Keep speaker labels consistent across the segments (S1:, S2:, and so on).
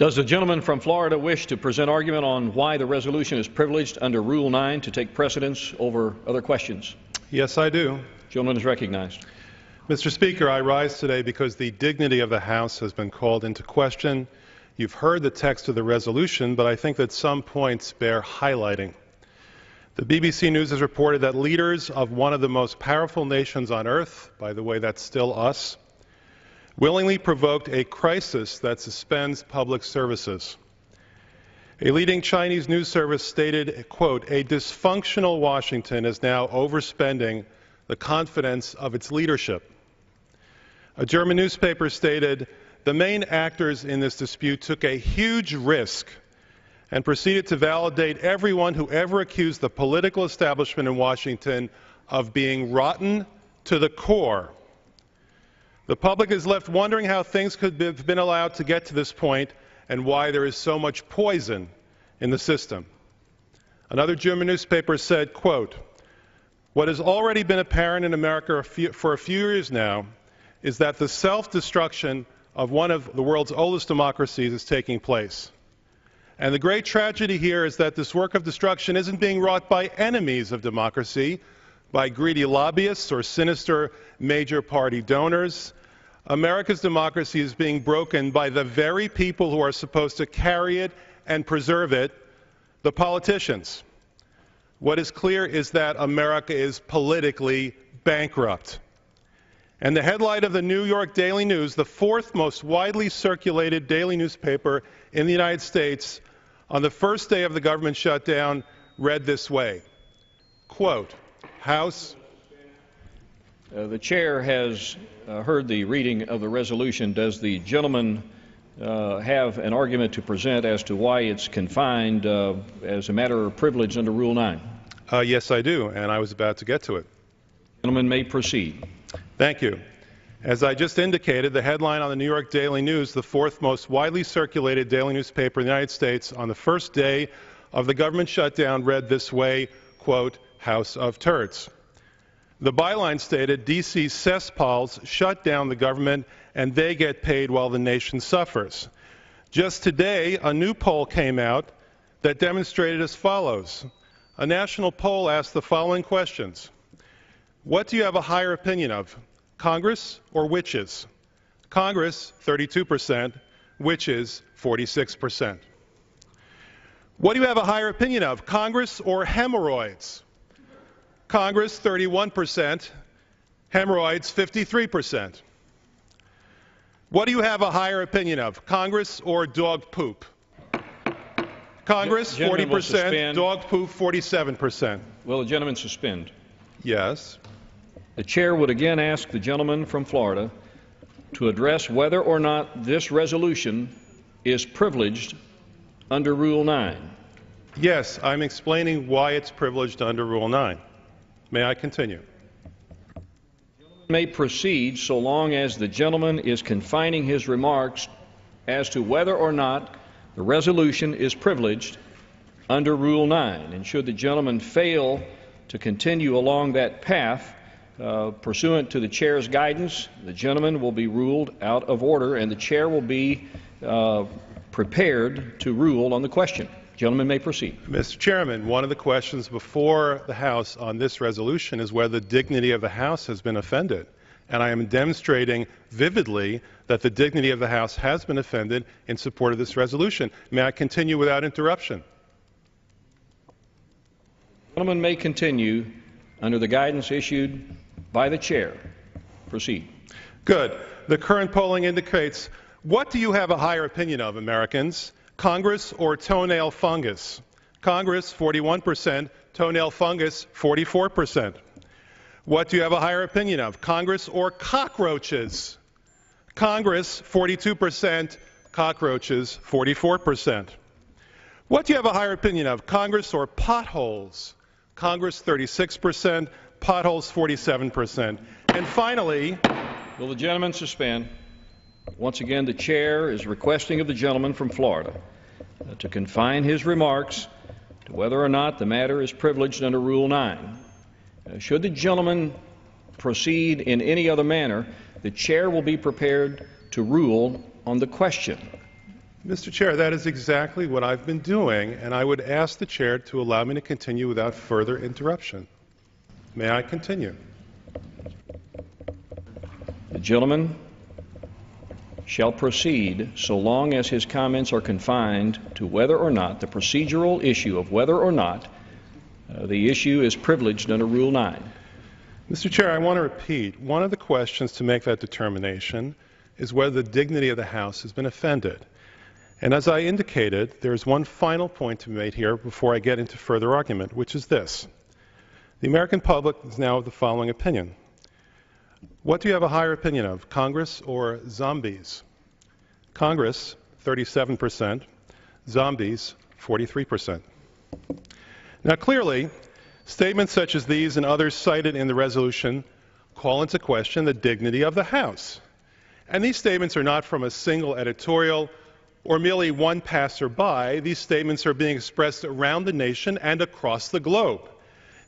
S1: Does the gentleman from Florida wish to present argument on why the resolution is privileged under Rule 9 to take precedence over other questions?
S2: Yes, I do.
S1: The gentleman is recognized.
S2: Mr. Speaker, I rise today because the dignity of the House has been called into question. You've heard the text of the resolution, but I think that some points bear highlighting. The BBC News has reported that leaders of one of the most powerful nations on earth, by the way, that's still us, willingly provoked a crisis that suspends public services. A leading Chinese news service stated, quote, "A dysfunctional Washington is now overspending the confidence of its leadership." A German newspaper stated, "The main actors in this dispute took a huge risk and proceeded to validate everyone who ever accused the political establishment in Washington of being rotten to the core. The public is left wondering how things could have been allowed to get to this point and why there is so much poison in the system." Another German newspaper said, quote, "What has already been apparent in America for a few years now is that the self-destruction of one of the world's oldest democracies is taking place. And the great tragedy here is that this work of destruction isn't being wrought by enemies of democracy, by greedy lobbyists or sinister major party donors. America's democracy is being broken by the very people who are supposed to carry it and preserve it, the politicians. What is clear is that America is politically bankrupt." And the headline of the New York Daily News, the fourth most widely circulated daily newspaper in the United States, on the first day of the government shutdown, read this way, quote, "House..."
S1: The chair has heard the reading of the resolution. Does the gentleman have an argument to present as to why it's confined as a matter of privilege under Rule 9?
S2: Yes, I do, and I was about to get to it.
S1: The gentleman may proceed.
S2: Thank you. As I just indicated, the headline on the New York Daily News, the fourth most widely circulated daily newspaper in the United States, on the first day of the government shutdown, read this way, quote, "House of Turds." The byline stated, "D.C. cesspools shut down the government and they get paid while the nation suffers." Just today, a new poll came out that demonstrated as follows. A national poll asked the following questions. What do you have a higher opinion of, Congress or witches? Congress, 32%, witches, 46%. What do you have a higher opinion of, Congress or hemorrhoids? Congress, 31%, hemorrhoids, 53%. What do you have a higher opinion of, Congress or dog poop? Congress, 40%, dog poop, 47%.
S1: Will the gentleman suspend?
S2: Yes.
S1: The chair would again ask the gentleman from Florida to address whether or not this resolution is privileged under Rule 9.
S2: Yes, I'm explaining why it's privileged under Rule 9. May I continue?
S1: The gentleman may proceed so long as the gentleman is confining his remarks as to whether or not the resolution is privileged under Rule 9. And should the gentleman fail to continue along that path, pursuant to the chair's guidance, the gentleman will be ruled out of order and the chair will be prepared to rule on the question. Gentleman may proceed.
S2: Mr. Chairman, one of the questions before the House on this resolution is whether the dignity of the House has been offended. And I am demonstrating vividly that the dignity of the House has been offended in support of this resolution. May I continue without interruption?
S1: The gentleman may continue under the guidance issued by the chair. Proceed.
S2: Good. The current polling indicates, what do you have a higher opinion of, Americans? Congress or toenail fungus? Congress, 41%, toenail fungus, 44%. What do you have a higher opinion of, Congress or cockroaches? Congress, 42%, cockroaches, 44%. What do you have a higher opinion of, Congress or potholes? Congress, 36%, potholes, 47%. And finally,
S1: will the gentleman suspend? Once again, the chair is requesting of the gentleman from Florida to confine his remarks to whether or not the matter is privileged under Rule 9. Should the gentleman proceed in any other manner, the chair will be prepared to rule on the question.
S2: Mr. Chair, that is exactly what I've been doing, and I would ask the Chair to allow me to continue without further interruption. May I continue?
S1: The gentleman shall proceed so long as his comments are confined to whether or not the procedural issue of whether or not the issue is privileged under Rule 9.
S2: Mr. Chair, I want to repeat, one of the questions to make that determination is whether the dignity of the House has been offended. And as I indicated, there's one final point to be made here before I get into further argument, which is this. The American public is now of the following opinion. What do you have a higher opinion of, Congress or zombies? Congress, 37%, zombies, 43%. Now clearly, statements such as these and others cited in the resolution call into question the dignity of the House. And these statements are not from a single editorial or merely one passerby. These statements are being expressed around the nation and across the globe.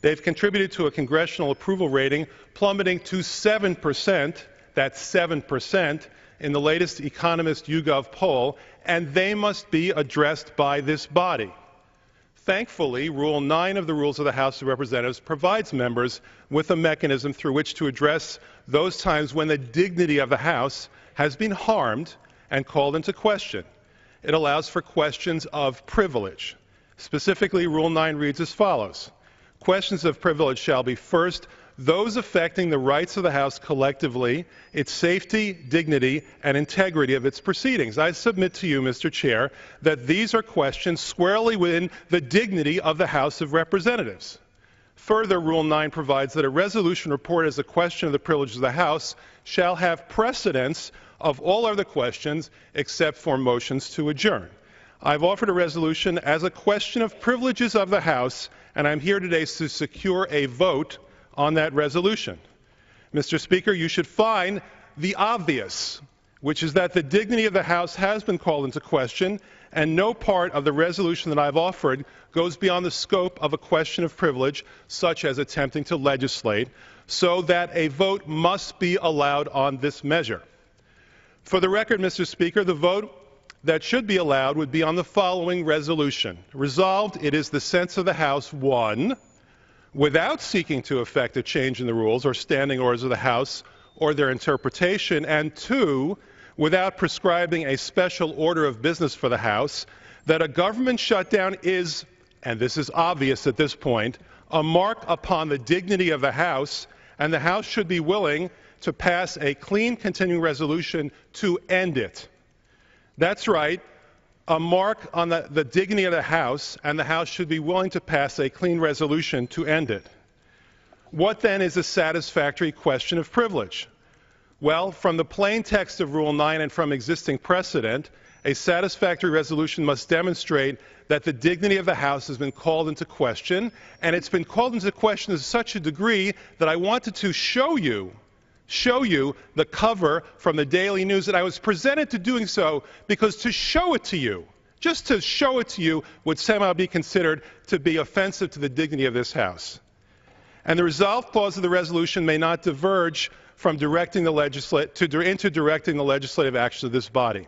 S2: They've contributed to a congressional approval rating plummeting to 7%, that's 7%, in the latest Economist YouGov poll, and they must be addressed by this body. Thankfully, Rule 9 of the Rules of the House of Representatives provides members with a mechanism through which to address those times when the dignity of the House has been harmed and called into question. It allows for questions of privilege. Specifically, Rule 9 reads as follows. Questions of privilege shall be, first, those affecting the rights of the House collectively, its safety, dignity, and integrity of its proceedings. I submit to you, Mr. Chair, that these are questions squarely within the dignity of the House of Representatives. Further, Rule 9 provides that a resolution reported as a question of the privileges of the House shall have precedence of all other questions except for motions to adjourn. I've offered a resolution as a question of privileges of the House, and I'm here today to secure a vote on that resolution. Mr. Speaker, you should find the obvious, which is that the dignity of the House has been called into question, and no part of the resolution that I've offered goes beyond the scope of a question of privilege, such as attempting to legislate, so that a vote must be allowed on this measure. For the record, Mr. Speaker, the vote that should be allowed would be on the following resolution. Resolved, it is the sense of the House, 1, without seeking to effect a change in the rules or standing orders of the House or their interpretation, and 2, without prescribing a special order of business for the House, that a government shutdown is, and this is obvious at this point, a mark upon the dignity of the House, and the House should be willing to pass a clean continuing resolution to end it. That's right, a mark on the dignity of the House, and the House should be willing to pass a clean resolution to end it. What then is a satisfactory question of privilege? Well, from the plain text of Rule 9 and from existing precedent, a satisfactory resolution must demonstrate that the dignity of the House has been called into question, and it's been called into question to such a degree that I wanted to show you the cover from the Daily News, and I was presented to doing so because to show it to you, just to show it to you, would somehow be considered to be offensive to the dignity of this House. And the resolved clause of the resolution may not diverge from directing the into directing the legislative action of this body.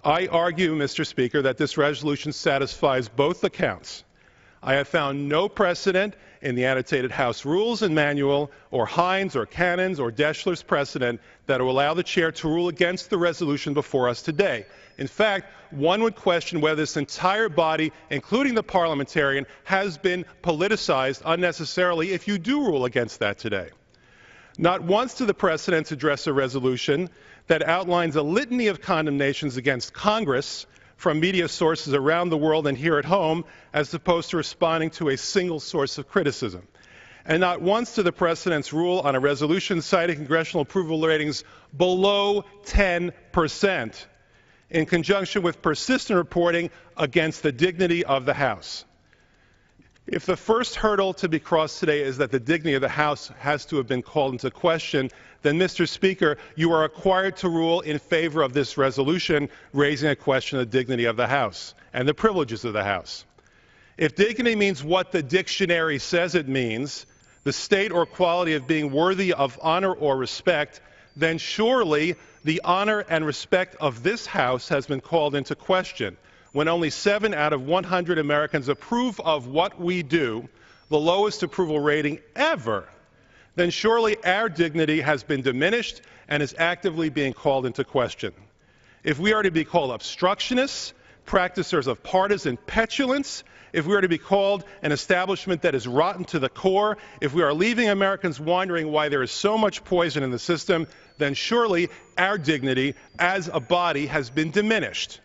S2: I argue, Mr. Speaker, that this resolution satisfies both accounts. I have found no precedent in the annotated House Rules and Manual, or Hines, or Cannon's, or Deschler's precedent that will allow the Chair to rule against the resolution before us today. In fact, one would question whether this entire body, including the parliamentarian, has been politicized unnecessarily if you do rule against that today. Not once do the precedents address a resolution that outlines a litany of condemnations against Congress from media sources around the world and here at home, as opposed to responding to a single source of criticism. And not once do the precedents rule on a resolution citing congressional approval ratings below 10%, in conjunction with persistent reporting against the dignity of the House. If the first hurdle to be crossed today is that the dignity of the House has to have been called into question, then, Mr. Speaker, you are required to rule in favor of this resolution, raising a question of the dignity of the House and the privileges of the House. If dignity means what the dictionary says it means, the state or quality of being worthy of honor or respect, then surely The honor and respect of this House has been called into question when only 7 out of 100 Americans approve of what we do, the lowest approval rating ever, then surely our dignity has been diminished and is actively being called into question. If we are to be called obstructionists, practicers of partisan petulance, if we are to be called an establishment that is rotten to the core, if we are leaving Americans wondering why there is so much poison in the system, then surely our dignity as a body has been diminished.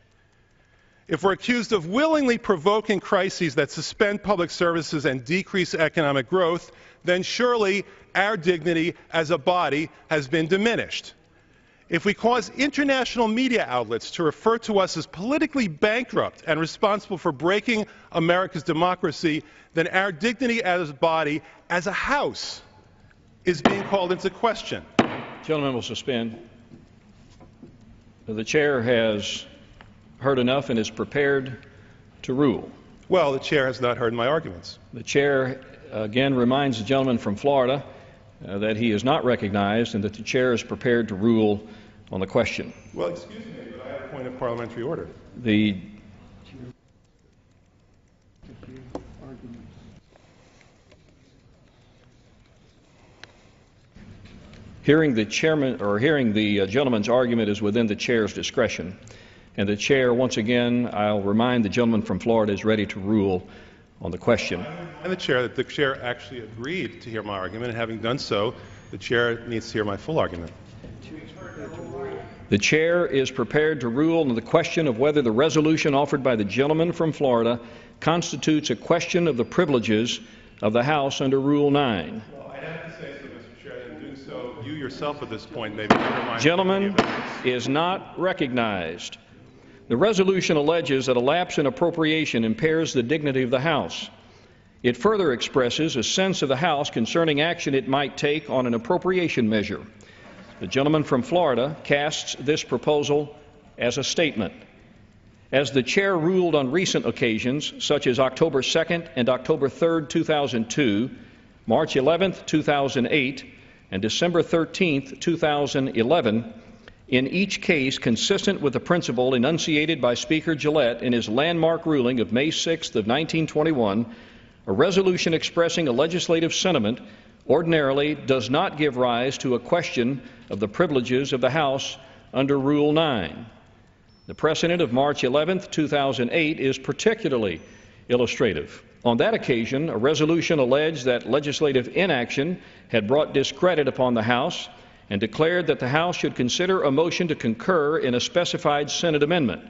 S2: If we're accused of willingly provoking crises that suspend public services and decrease economic growth, then surely our dignity as a body has been diminished. If we cause international media outlets to refer to us as politically bankrupt and responsible for breaking America's democracy, then our dignity as a body, as a House, is being called into question.
S1: Gentlemen will suspend. The chair has heard enough and is prepared to rule.
S2: Well, the chair has not heard my arguments.
S1: The chair again reminds the gentleman from Florida that he is not recognized and that the chair is prepared to rule on the question.
S2: Well, excuse me, but I have a point of parliamentary order.
S1: Hearing the gentleman's argument is within the chair's discretion. And the chair, once again, I'll remind the gentleman from Florida, is ready to rule on the question.
S2: And the chair actually agreed to hear my argument, and having done so, the chair needs to hear my full argument.
S1: The chair is prepared to rule on the question of whether the resolution offered by the gentleman from Florida constitutes a question of the privileges of the House under Rule 9.
S2: Well, I have to say so, Mr. Chair, and in doing so, you yourself at this point may be reminded.
S1: Gentleman is not recognized. The resolution alleges that a lapse in appropriation impairs the dignity of the House. It further expresses a sense of the House concerning action it might take on an appropriation measure. The gentleman from Florida casts this proposal as a statement. As the chair ruled on recent occasions, such as October 2nd and October 3rd, 2002, March 11th, 2008, and December 13th, 2011, in each case consistent with the principle enunciated by Speaker Gillette in his landmark ruling of May 6th of 1921, a resolution expressing a legislative sentiment ordinarily does not give rise to a question of the privileges of the House under Rule 9. The precedent of March 11th, 2008 is particularly illustrative. On that occasion, a resolution alleged that legislative inaction had brought discredit upon the House and declared that the House should consider a motion to concur in a specified Senate amendment.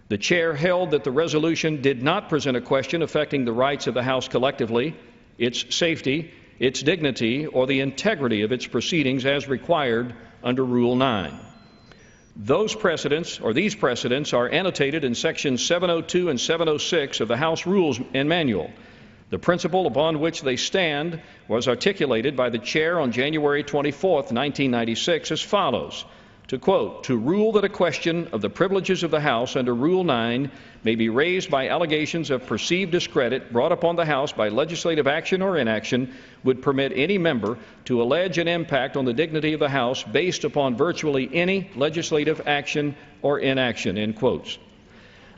S1: The chair held that the resolution did not present a question affecting the rights of the House collectively, its safety, its dignity, or the integrity of its proceedings as required under Rule 9. These precedents are annotated in Sections 702 and 706 of the House Rules and Manual. The principle upon which they stand was articulated by the chair on January 24, 1996 as follows, to quote, "To rule that a question of the privileges of the House under Rule 9 may be raised by allegations of perceived discredit brought upon the House by legislative action or inaction would permit any member to allege an impact on the dignity of the House based upon virtually any legislative action or inaction," end quotes.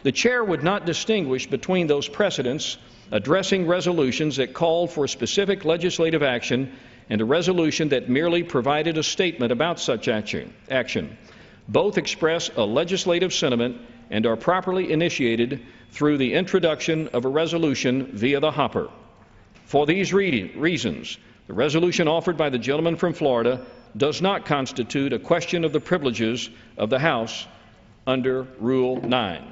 S1: The chair would not distinguish between those precedents addressing resolutions that called for specific legislative action and a resolution that merely provided a statement about such action. Both express a legislative sentiment and are properly initiated through the introduction of a resolution via the hopper. For these reasons, the resolution offered by the gentleman from Florida does not constitute a question of the privileges of the House under Rule 9.